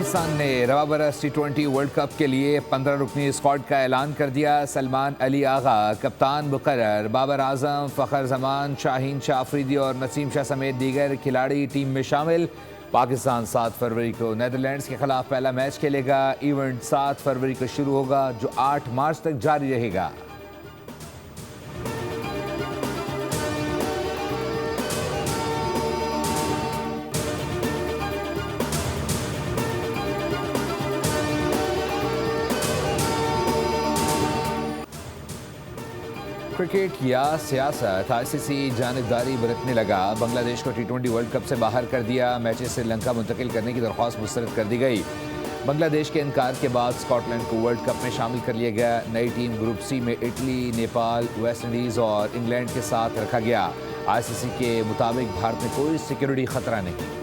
पाकिस्तान ने रवा बरस T20 वर्ल्ड कप के लिए 15 रुकनी स्क्वाड का ऐलान कर दिया। सलमान अली आगा कप्तान मुकर्रर, बाबर आजम, फ़खर जमान, शाहीन शाह अफरीदी और नसीम शाह समेत दीगर खिलाड़ी टीम में शामिल। पाकिस्तान 7 फरवरी को नीदरलैंड्स के खिलाफ पहला मैच खेलेगा। इवेंट 7 फरवरी को शुरू होगा जो 8 मार्च तक जारी रहेगा। क्रिकेट या सियासत, ICC जानिबदारी बरतने लगा। बांग्लादेश को T20 वर्ल्ड कप से बाहर कर दिया। मैचेस श्रीलंका मुंतकिल करने की दरख्वास्त मुस्तरद कर दी गई। बांग्लादेश के इनकार के बाद स्कॉटलैंड को वर्ल्ड कप में शामिल कर लिया गया। नई टीम ग्रुप सी में इटली, नेपाल, वेस्ट इंडीज़ और इंग्लैंड के साथ रखा गया। ICC के मुताबिक भारत में कोई सिक्योरिटी खतरा नहीं।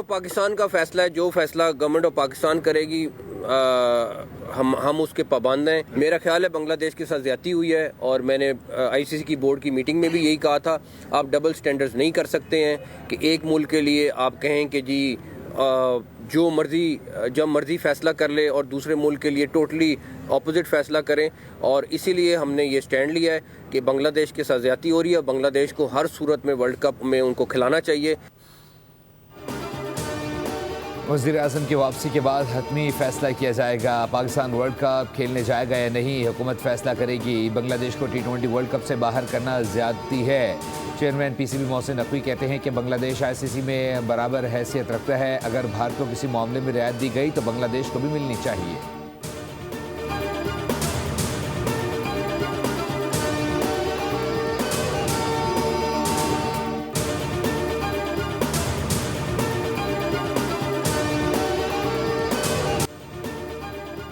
पाकिस्तान का फैसला है। जो फैसला गवर्नमेंट ऑफ पाकिस्तान करेगी हम उसके पाबंद हैं। मेरा ख्याल है बांग्लादेश के साथ ज्यादती हुई है और मैंने ICC की बोर्ड की मीटिंग में भी यही कहा था। आप डबल स्टैंडर्ड्स नहीं कर सकते हैं कि एक मुल्क के लिए आप कहें कि जी जो मर्जी जब मर्जी फैसला कर ले और दूसरे मुल्क के लिए टोटली अपोजिट फैसला करें। और इसीलिए हमने ये स्टैंड लिया है कि बांग्लादेश के साथ ज्यादती हो रही है। बांग्लादेश को हर सूरत में वर्ल्ड कप में उनको खिलाना चाहिए। वज़ीर-ए-आज़म की वापसी के बाद हतमी फैसला किया जाएगा। पाकिस्तान वर्ल्ड कप खेलने जाएगा या नहीं, हुकूमत फैसला करेगी। बांग्लादेश को T20 वर्ल्ड कप से बाहर करना ज़्यादती है। चेयरमैन PCB मोहसिन नकवी कहते हैं कि बांग्लादेश ICC में बराबर हैसियत रखता है। अगर भारत को किसी मामले में रियायत दी गई तो बांग्लादेश को भी मिलनी चाहिए।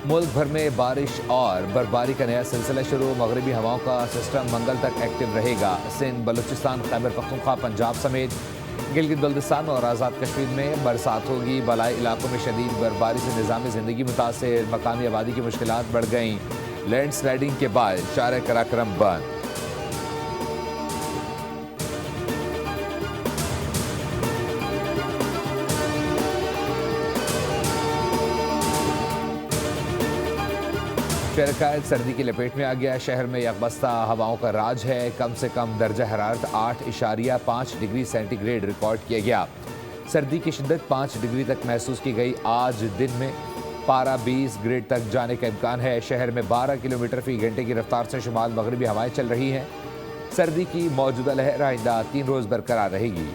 मुल्क भर में बारिश और बर्फबारी का नया सिलसिला शुरू। मगरबी हवाओं का सिस्टम मंगल तक एक्टिव रहेगा। सिंध, बलूचिस्तान, खैबर पख्तूनख्वा, पंजाब समेत गिलगित बल्तिस्तान और आज़ाद कश्मीर में बरसात होगी। बलाई इलाकों में शदीद बर्फबारी से निज़ाम ज़िंदगी मुतासिर। मकामी आबादी की मुश्किलात बढ़ गईं। लैंड स्लाइडिंग के बाद शारे कराक्रम बंद। शहर कायद सर्दी की लपेट में आ गया। शहर में यकबस्ता हवाओं का राज है। कम से कम दर्जा हरारत 8.5 डिग्री सेंटीग्रेड रिकॉर्ड किया गया। सर्दी की शिद्दत 5 डिग्री तक महसूस की गई। आज दिन में पारा 20 ग्रेड तक जाने का इम्कान है। शहर में 12 किलोमीटर फी घंटे की रफ्तार से शुमाल मगरबी हवाएं चल रही हैं। सर्दी की मौजूदा लहर आइंदा 3 रोज़ बरकरार रहेगी।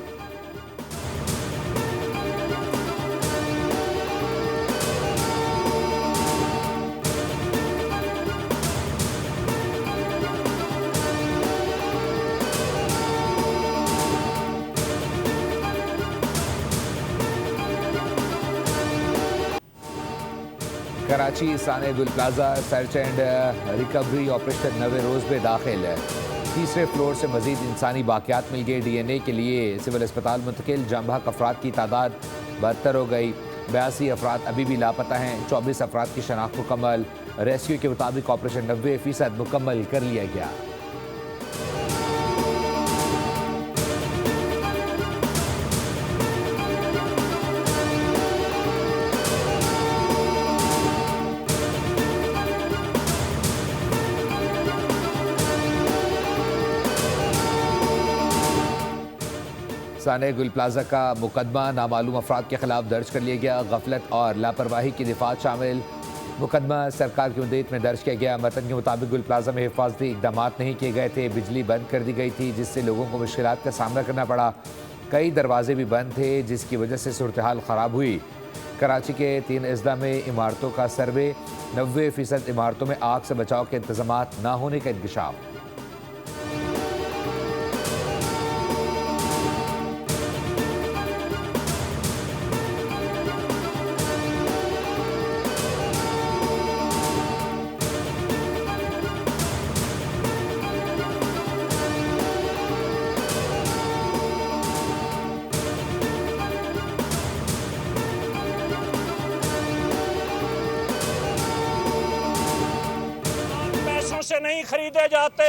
कराची साने गुल plaza search and recovery operation 90 रोज़ में दाखिल है। तीसरे फ्लोर से मजीद इंसानी बाक़ियात मिल गए। DNA के लिए सिविल अस्पताल मुंतकिल। जमबहक अफराद की तादाद 72 हो गई। 82 अफराद अभी भी लापता हैं। 24 अफराद की शनाख्त मुकम्मल। रेस्क्यू के मुताबिक ऑपरेशन 90% मुकम्मल कर लिया गया। साने गुल प्लाजा का मुकदमा नामालूम अफराद के खिलाफ दर्ज कर लिया गया। गफलत और लापरवाही की दिफात शामिल मुकदमा सरकार की उदेत में दर्ज किया गया। मतन के मुताबिक गुल प्लाजा में हिफाजती इकदाम नहीं किए गए थे। बिजली बंद कर दी गई थी जिससे लोगों को मुश्किलात का सामना करना पड़ा। कई दरवाजे भी बंद थे जिसकी वजह से सूरत हाल ख़राब हुई। कराची के 3 अजला में इमारतों का सर्वे। 90% इमारतों में आग से बचाव के इंतजाम न होने का इंकशाफ। से नहीं खरीदे जाते।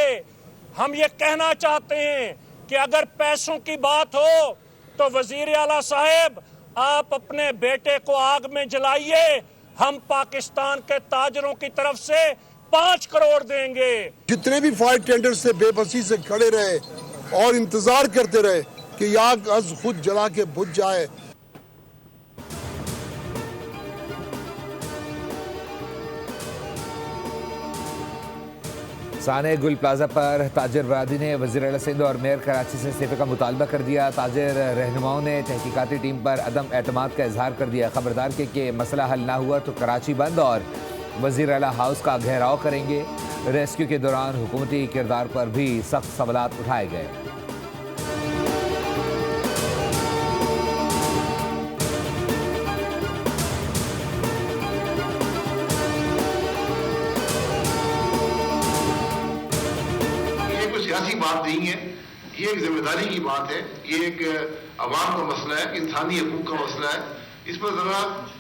हम ये कहना चाहते हैं कि अगर पैसों की बात हो तो वजीर आला साहब आप अपने बेटे को आग में जलाइए, हम पाकिस्तान के ताजरों की तरफ से 5 करोड़ देंगे। जितने भी फायर टेंडर से बेबसी से खड़े रहे और इंतजार करते रहे कि आग अज खुद जला के बुझ जाए। साने गुल प्लाजा पर ताजर बरादरी ने वज़ीर आला सिंध और मेयर कराची से इस्तीफे का मुतालबा कर दिया। ताजर रहनुमाओं ने तहकीकाती टीम पर अदम एतमाद का इजहार कर दिया। खबरदार कि मसला हल ना हुआ तो कराची बंद और वज़ीर आला हाउस का घेराव करेंगे। रेस्क्यू के दौरान हुकूमती किरदार पर भी सख्त सवालात उठाए गए। सियासी बात नहीं है, ये एक जिम्मेदारी की बात है। ये एक अवाम का मसला है, इंसानी हकूक का मसला है। इस पर जरा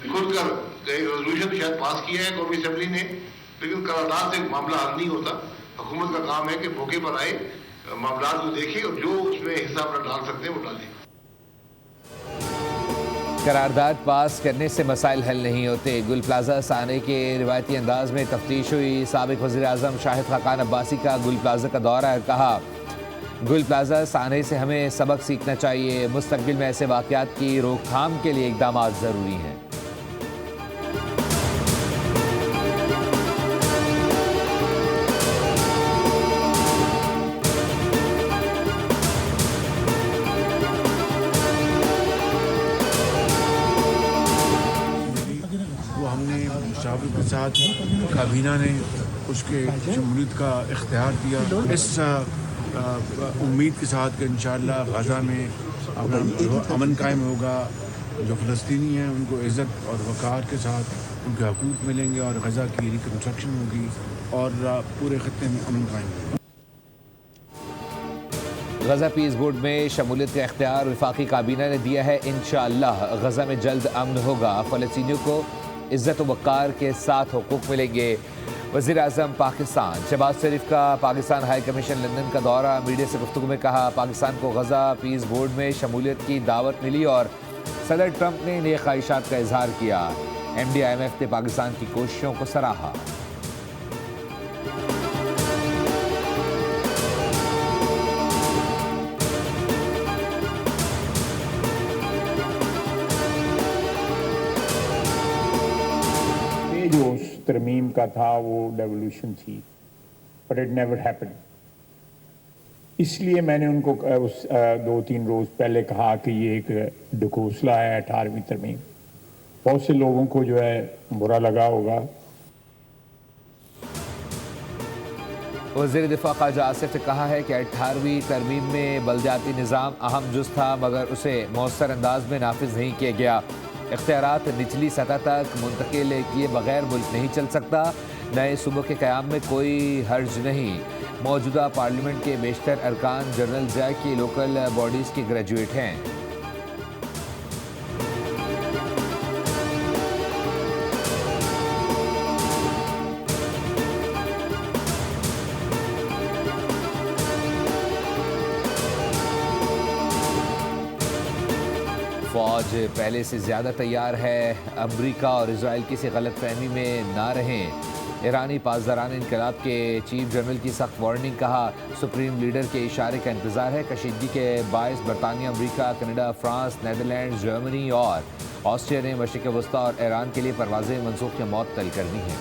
खुलकर रेजोल्यूशन शायद पास किया है कौमी असेंबली ने, लेकिन करारदाद से मामला हल नहीं होता। हुकूमत का काम है कि मौके पर आए, मामला को देखे और जो उसमें हिस्सा अपना डाल सकते हैं वो डालें। करारदाद पास करने से मसाइल हल नहीं होते। गुल प्लाजा साने के रिवायती अंदाज में तफ्तीश हुई। साबिक वज़ीर आज़म शाहिद खाकान अब्बासी का गुल प्लाजा का दौरा है। कहा गुल प्लाजा साने से हमें सबक सीखना चाहिए। मुस्तक़बिल में ऐसे वाक़यात की रोकथाम के लिए इक़दाम ज़रूरी हैं। मुशावरत के साथ काबीना ने उसके शमूलियत का इख्तियार दिया, इस उम्मीद के साथ कि इंशाअल्लाह गज़ा में अपना अमन कायम होगा। जो फ़लस्तीनी हैं उनको इज़्ज़त और वक़ार के साथ उनके हकूक़ मिलेंगे और गज़ा की रिकन्स्ट्रक्शन होगी और पूरे ख़त्े में अमन कायम होगा। गज़ा पीस बोर्ड में शमूलियत का इख्तियार वफाकी काबीना ने दिया है। इंशाअल्लाह गज़ा में जल्द अमन होगा। फ़लस्तीनियों को इज़्ज़त व वक़ार के साथ हुकूक मिलेंगे। वज़ीर आज़म पाकिस्तान शहबाज शरीफ का पाकिस्तान हाई कमीशन लंदन का दौरा। मीडिया से गुफ्तगू में कहा पाकिस्तान को गज़ा पीस बोर्ड में शमूलियत की दावत मिली और सदर ट्रंप ने नए ख्वाहिशात का इजहार किया। MD-IMF ने पाकिस्तान की कोशिशों को सराहा। जो तरमीम का था वो डेवोल्यूशन थी, बट इट नेवर हैपेंड। इसलिए मैंने उनको उस 2-3 रोज़ पहले कहा कि ये एक ढकोसला है 18वीं तरमीम। बहुत से लोगों को जो है बुरा लगा होगा। वज़ीर दिफा ख्वाजा आसिफ ने कहा है कि 18वीं तरमीम में बलदियाती निज़ाम अहम जुज़ था मगर उसे मौसर अंदाज में नाफिज नहीं किया गया। इख्तियारात निचली सतह तक मुंतकिल किए बगैर मुल्क नहीं चल सकता। नए सूबों के क़याम में कोई हर्ज नहीं। मौजूदा पार्लियामेंट के बेशतर अरकान जनरल ज़िया की लोकल बॉडीज़ के ग्रेजुएट हैं। फौज पहले से ज़्यादा तैयार है। अमरीका और इजराइल किसी गलतफहमी में ना रहें। ईरानी पासदारान इनकलाब के चीफ जनरल की सख्त वार्निंग। कहा सुप्रीम लीडर के इशारे का इंतज़ार है। कशीदगी के बायस बरतानिया, अमरीका, कनाडा, फ्रांस, नीदरलैंड, जर्मनी और ऑस्ट्रिया ने मशरिक़ वस्ता और ईरान के लिए परवाज़ें मनसूख या मौत तल कर दी हैं।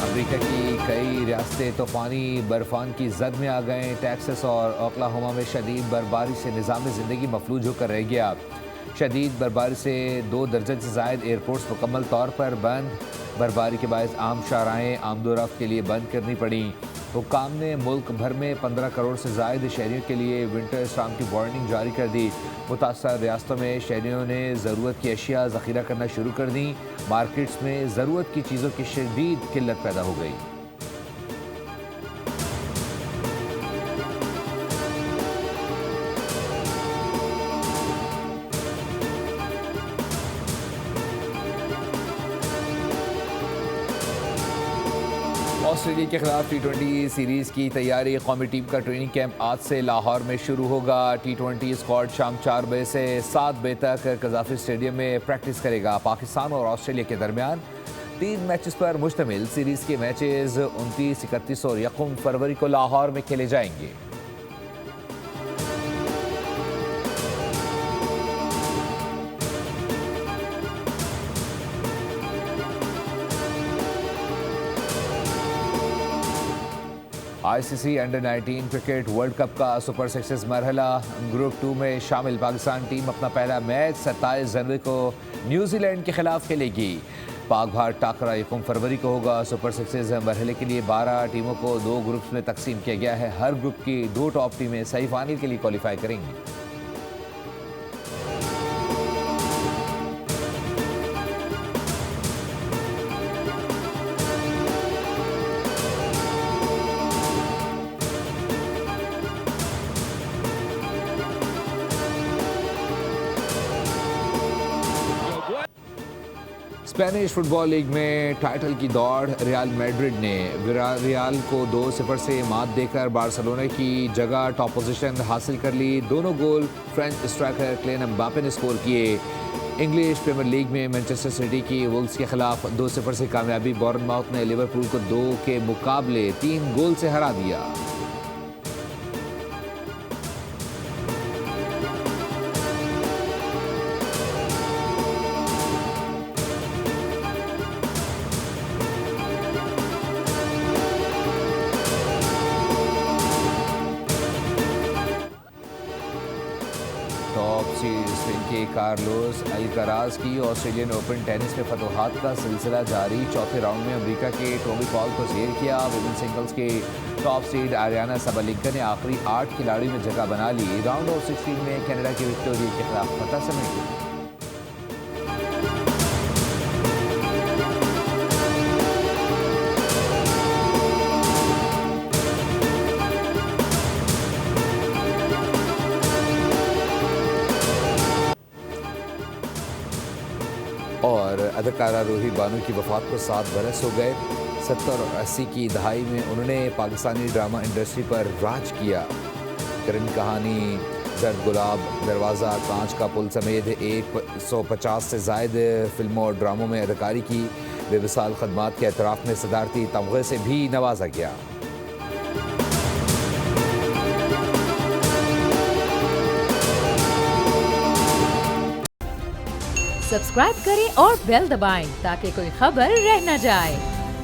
अमेरिका की कई रियासतें तूफ़ानी बर्फान की जद में आ गए। टेक्सास और ओक्लाहोमा में शदीद बर्फबारी से निज़ाम ज़िंदगी मफलूज होकर रह गया। शदीद बर्फबारी से 2 दर्जन से ज़ायद एयरपोर्ट्स मुकम्मल तौर पर बंद। बर्फबारी के बायस आम शाहराहें आमदोरफ्त के लिए बंद करनी पड़ी। हुक्काम ने मुल्क भर में 15 करोड़ से ज़ायद शहरियों के लिए विंटर स्टॉर्म की वार्निंग जारी कर दी। मुतासर रियासतों में शहरियों ने ज़रूरत की अशिया ज़ख़ीरा करना शुरू कर दी। मार्केट्स में ज़रूरत की चीज़ों की शदीद किल्लत पैदा हो गई। ऑस्ट्रेलिया के खिलाफ T20 सीरीज की तैयारी। कौमी टीम का ट्रेनिंग कैंप आज से लाहौर में शुरू होगा। T20 स्क्वाड शाम 4 बजे से 7 बजे तक कज़ाफी स्टेडियम में प्रैक्टिस करेगा। पाकिस्तान और ऑस्ट्रेलिया के दरमियान 3 मैचेस पर मुश्तमिल सीरीज के मैचेस 29, 31 और 1 फरवरी को लाहौर में खेले जाएंगे। ICC under 19 cricket world cup का सुपर 6 मरहला ग्रुप 2 में शामिल पाकिस्तान टीम अपना पहला मैच 27 जनवरी को न्यूजीलैंड के खिलाफ खेलेगी। पाक भारत टाकरा 1 फरवरी को होगा। सुपर 6 मरहले के लिए 12 टीमों को 2 ग्रुप्स में तकसीम किया गया है। हर ग्रुप की 2 टॉप टीमें सेमीफाइनल के लिए क्वालिफाई करेंगी। स्पेनिश फुटबॉल लीग में टाइटल की दौड़। रियल मैड्रिड ने वियारियल को 2-0 से मात देकर बार्सिलोना की जगह टॉप पोजीशन हासिल कर ली। दोनों गोल फ्रेंच स्ट्राइकर किलियन एम्बापे ने स्कोर किए। इंग्लिश प्रीमियर लीग में मैनचेस्टर सिटी की वुल्व्स के खिलाफ 2-0 से कामयाबी। बॉर्नमाउथ ने लिवरपूल को 2 के मुकाबले 3 गोल से हरा दिया। टॉप सीड स्पेन के कार्लोस अल्कराज की ऑस्ट्रेलियन ओपन टेनिस में फतोहात का सिलसिला जारी। चौथे राउंड में अमेरिका के टोमी पॉल को शेर किया। विमेन सिंगल्स के टॉप सीड आरियाना साबालेंका ने आखिरी 8 खिलाड़ियों में जगह बना ली। राउंड ऑफ 16 में कनाडा की विक्टोरिया के खिलाफ फतह समेटी। और अदाकारा रूही बानो की वफ़ात को 7 बरस हो गए। 70 और 80 की दहाई में उन्होंने पाकिस्तानी ड्रामा इंडस्ट्री पर राज किया। करण कहानी, जर्द गुलाब, दरवाज़ा, कांच का पुल समेत 150 से ज़ायद फिल्मों और ड्रामों में अदाकारी की। बेमिसाल खदमात के एतराफ़ में सदारती तमग़े से भी नवाजा गया। सब्सक्राइब करें और बेल दबाएं ताकि कोई खबर रह न जाए।